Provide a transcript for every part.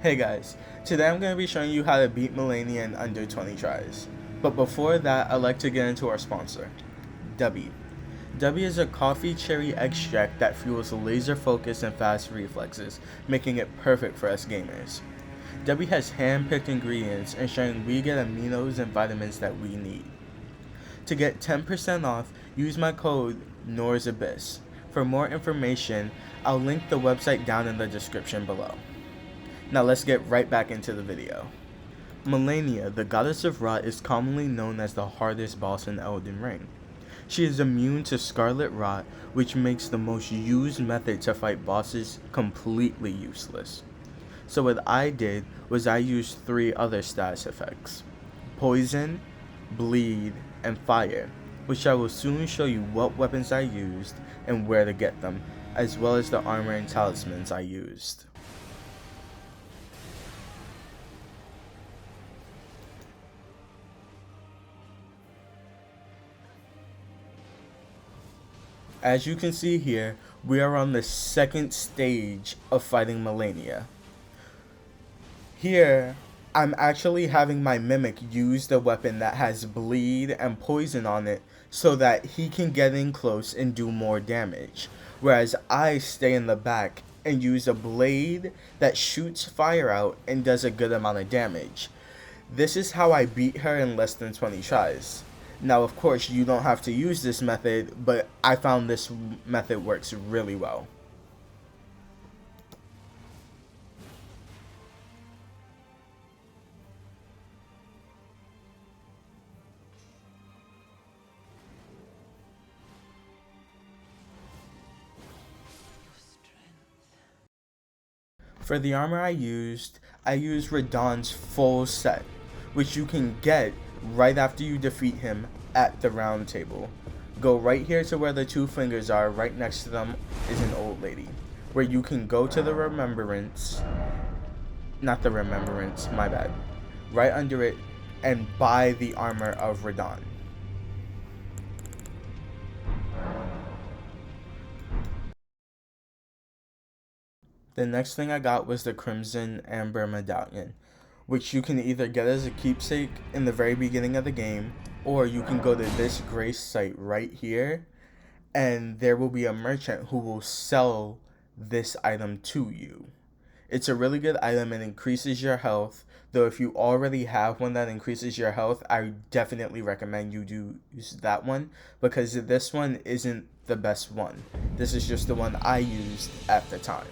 Hey guys, today I'm going to be showing you how to beat Malenia in under 20 tries. But before that, I'd like to get into our sponsor, W. W is a coffee cherry extract that fuels laser focus and fast reflexes, making it perfect for us gamers. W has hand-picked ingredients ensuring we get aminos and vitamins that we need. To get 10% off, use my code NOIRS. For more information, I'll link the website down in the description below. Now let's get right back into the video. Malenia, the goddess of rot, is commonly known as the hardest boss in Elden Ring. She is immune to scarlet rot, which makes the most used method to fight bosses completely useless. So what I did was I used 3 other status effects: poison, bleed, and fire, which I will soon show you what weapons I used and where to get them, as well as the armor and talismans I used. As you can see here, we are on the second stage of fighting Malenia. Here, I'm actually having my mimic use the weapon that has bleed and poison on it so that he can get in close and do more damage, whereas I stay in the back and use a blade that shoots fire out and does a good amount of damage. This is how I beat her in less than 20 tries. Now, of course, you don't have to use this method, but I found this method works really well. For the armor I used Radahn's full set, which you can get right after you defeat him at the round table. Go right here to where the 2 fingers are. Right next to them is an old lady, where you can go to the remembrance, not the remembrance, my bad, right under it, and buy the armor of Radahn. The next thing I got was the Crimson Amber Medallion, which you can either get as a keepsake in the very beginning of the game, or you can go to this grace site right here, and there will be a merchant who will sell this item to you. It's a really good item and increases your health, though if you already have one that increases your health, I definitely recommend you do use that one, because this one isn't the best one. This is just the one I used at the time.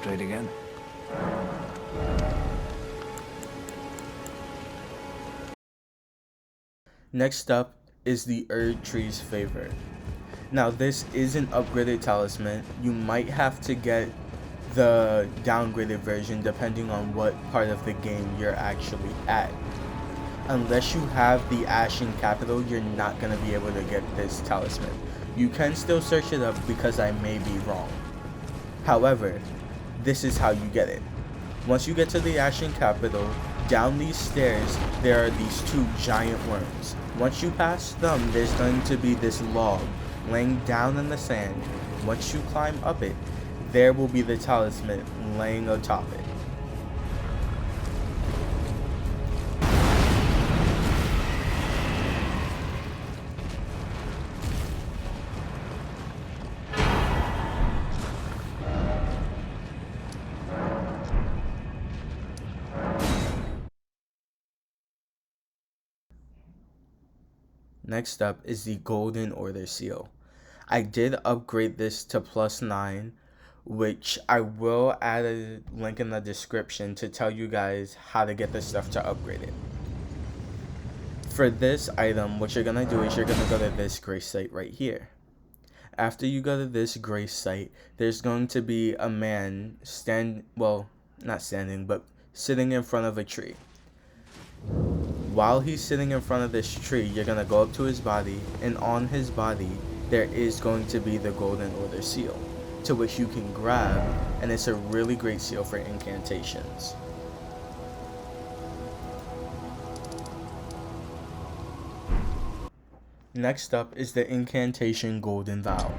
Trade again. Next up is the Erd Tree's Favor. Now this is an upgraded talisman. You might have to get the downgraded version depending on what part of the game you're actually at. Unless you have the Ashen Capital, you're not going to be able to get this talisman. You can still search it up because I may be wrong. However, this is how you get it. Once you get to the Ashen Capital, down these stairs, there are these 2 giant worms. Once you pass them, there's going to be this log laying down in the sand. Once you climb up it, there will be the talisman laying atop it. Next up is the Golden Order Seal. I did upgrade this to +9, which I will add a link in the description to tell you guys how to get this stuff to upgrade it. For this item, what you're gonna do is you're gonna go to this grace site right here. After you go to this grace site, there's going to be a man not standing, but sitting in front of a tree. While he's sitting in front of this tree, you're going to go up to his body, and on his body there is going to be the Golden Order Seal, to which you can grab, and it's a really great seal for incantations. Next up is the incantation Golden Vow.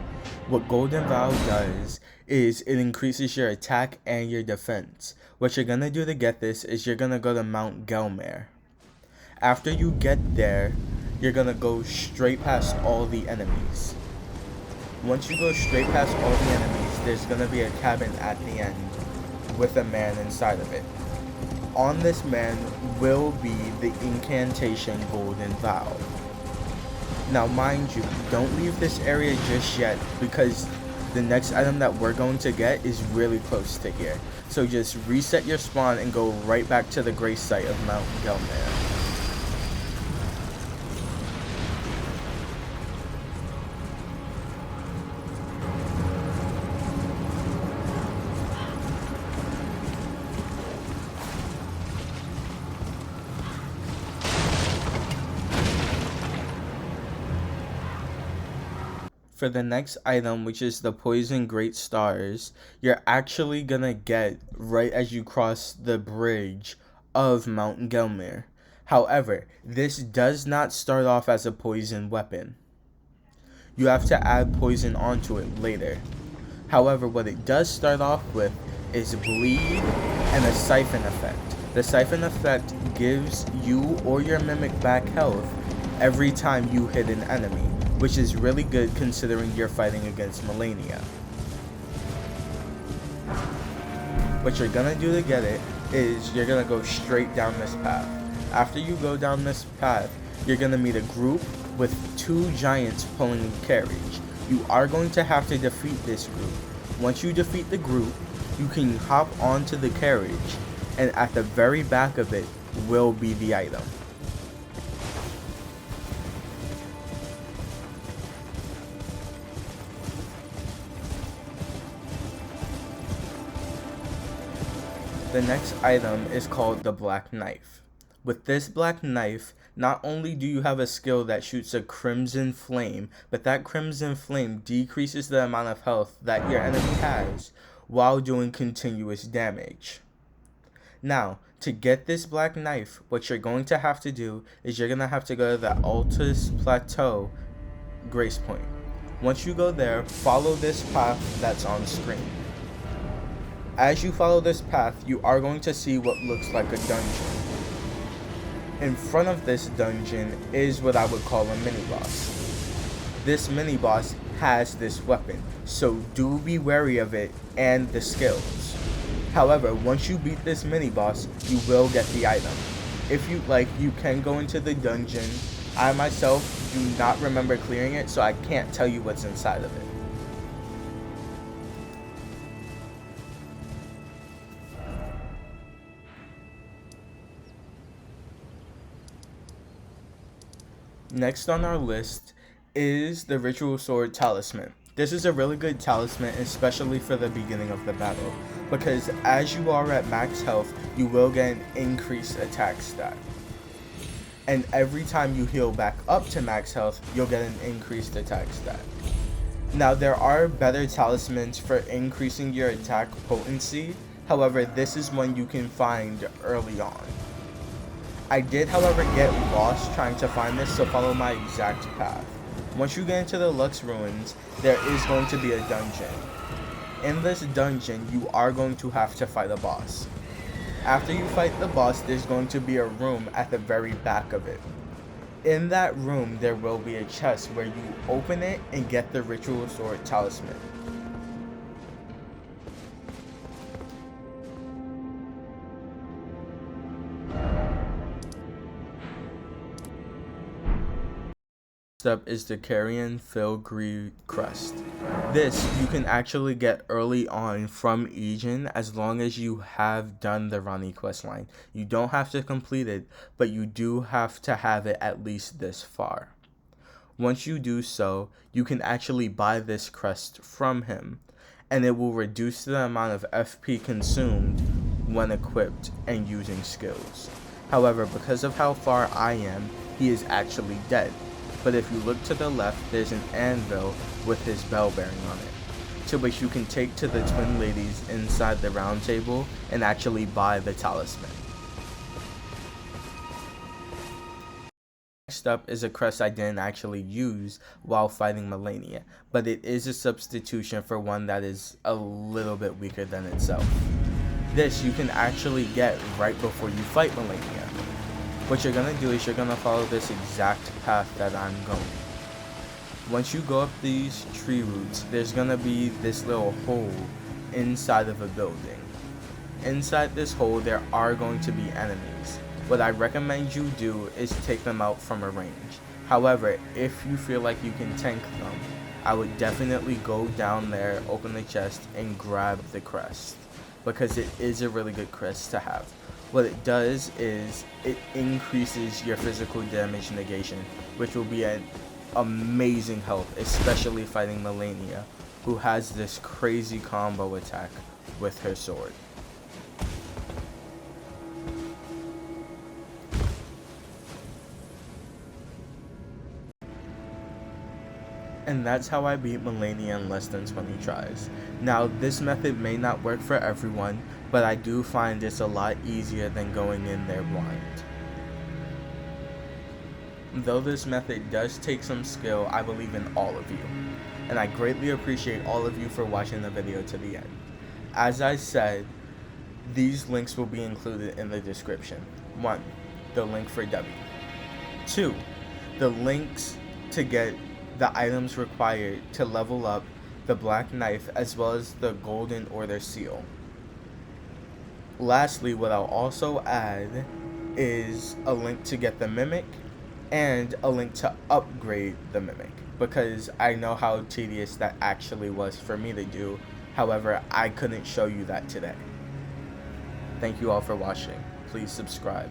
What Golden Vow does is it increases your attack and your defense. What you're gonna do to get this is you're gonna go to Mount Gelmir. After you get there, you're gonna go straight past all the enemies. Once you go straight past all the enemies, there's gonna be a cabin at the end with a man inside of it. On this man will be the incantation Golden Vow. Now mind you, don't leave this area just yet because the next item that we're going to get is really close to here. So just reset your spawn and go right back to the grace site of Mount Gelmir. For the next item, which is the Poison Great Stars, you're actually gonna get right as you cross the bridge of Mount Gelmir. However, this does not start off as a poison weapon. You have to add poison onto it later. However, what it does start off with is bleed and a siphon effect. The siphon effect gives you or your mimic back health every time you hit an enemy, which is really good considering you're fighting against Malenia. What you're gonna do to get it is you're gonna go straight down this path. After you go down this path, you're gonna meet a group with 2 giants pulling a carriage. You are going to have to defeat this group. Once you defeat the group, you can hop onto the carriage, and at the very back of it will be the item. The next item is called the Black Knife. With this Black Knife, not only do you have a skill that shoots a crimson flame, but that crimson flame decreases the amount of health that your enemy has while doing continuous damage. Now, to get this Black Knife, what you're going to have to do is you're going to have to go to the Altus Plateau Grace Point. Once you go there, follow this path that's on screen. As you follow this path, you are going to see what looks like a dungeon. In front of this dungeon is what I would call a mini-boss. This mini-boss has this weapon, so do be wary of it and the skills. However, once you beat this mini-boss, you will get the item. If you like, you can go into the dungeon. I myself do not remember clearing it, so I can't tell you what's inside of it. Next on our list is the Ritual Sword Talisman. This is a really good talisman, especially for the beginning of the battle, because as you are at max health, you will get an increased attack stat. And every time you heal back up to max health, you'll get an increased attack stat. Now, there are better talismans for increasing your attack potency, however, this is one you can find early on. I did, however, get lost trying to find this, so follow my exact path. Once you get into the Lux Ruins, there is going to be a dungeon. In this dungeon, you are going to have to fight a boss. After you fight the boss, there's going to be a room at the very back of it. In that room, there will be a chest where you open it and get the Ritual Sword Talisman. Up is the Carrion Filigree Crest. This you can actually get early on from Egen as long as you have done the Rani questline. You don't have to complete it, but you do have to have it at least this far. Once you do so, you can actually buy this crest from him, and it will reduce the amount of FP consumed when equipped and using skills. However, because of how far I am, he is actually dead. But if you look to the left, there's an anvil with his bell bearing on it, to which you can take to the twin ladies inside the round table and actually buy the talisman. Next up is a crest I didn't actually use while fighting Malenia, but it is a substitution for one that is a little bit weaker than itself. This you can actually get right before you fight Malenia. What you're gonna do is you're gonna follow this exact path that I'm going. Once you go up these tree roots, there's gonna be this little hole inside of a building. Inside this hole there are going to be enemies. What I recommend you do is take them out from a range. However, if you feel like you can tank them, I would definitely go down there, open the chest, and grab the crest, because it is a really good crest to have. What it does is it increases your physical damage negation, which will be an amazing help, especially fighting Malenia, who has this crazy combo attack with her sword. And that's how I beat Malenia in less than 20 tries. Now, this method may not work for everyone, but I do find it's a lot easier than going in there blind. Though this method does take some skill, I believe in all of you, and I greatly appreciate all of you for watching the video to the end. As I said, these links will be included in the description. 1. The link for W. 2. The links to get the items required to level up the black knife, as well as the golden order seal. Lastly, what I'll also add is a link to get the mimic and a link to upgrade the mimic, because I know how tedious that actually was for me to do. However, I couldn't show you that today. Thank you all for watching. Please subscribe.